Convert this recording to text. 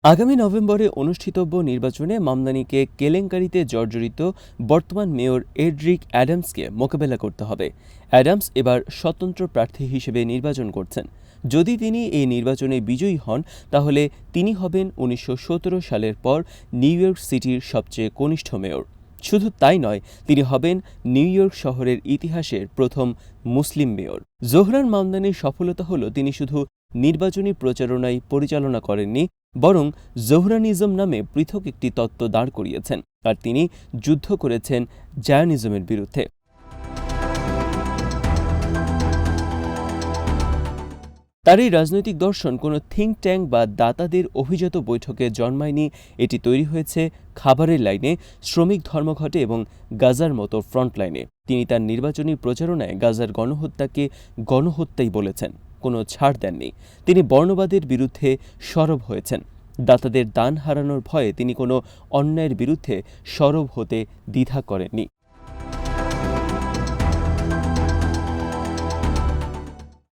আগামী নভেম্বরে অনুষ্ঠিতব্য নির্বাচনে মামদানিকে কেলেঙ্কারিতে জর্জরিত বর্তমান মেয়র এডরিক অ্যাডামসকে মোকাবেলা করতে হবে। অ্যাডামস এবার স্বতন্ত্র প্রার্থী হিসেবে নির্বাচন করছেন। যদি তিনি এই নির্বাচনে বিজয়ী হন, তাহলে তিনি হবেন ১৯১৭ সালের পর নিউ ইয়র্ক সিটির সবচেয়ে কনিষ্ঠ মেয়র। শুধু তাই নয়, তিনি হবেন নিউ ইয়র্ক শহরের ইতিহাসের প্রথম মুসলিম মেয়র। জোহরান মামদানির সফলতা হল তিনি শুধু নির্বাচনী প্রচারণাই পরিচালনা করেননি, বরং জোহরানিজম নামে পৃথক একটি তত্ত্ব দাঁড় করিয়েছেন, আর তিনি যুদ্ধ করেছেন জায়নিজমের বিরুদ্ধে। তার এই রাজনৈতিক দর্শন কোনো থিঙ্ক ট্যাঙ্ক বা দাতাদের অভিজাত বৈঠকে জন্মায়নি। এটি তৈরি হয়েছে খাবারের লাইনে, শ্রমিক ধর্মঘটে এবং গাজার মতো ফ্রন্ট লাইনে। তিনি তার নির্বাচনী প্রচারণায় গাজার গণহত্যাকে গণহত্যাই বলেছেন, কোনো ছাড় দেননি। তিনি বর্ণবাদের বিরুদ্ধে সরব হয়েছেন। দাতাদের দান হারানোর ভয়ে তিনি কোনো অন্যায়ের বিরুদ্ধে সরব হতে দ্বিধা করেননি।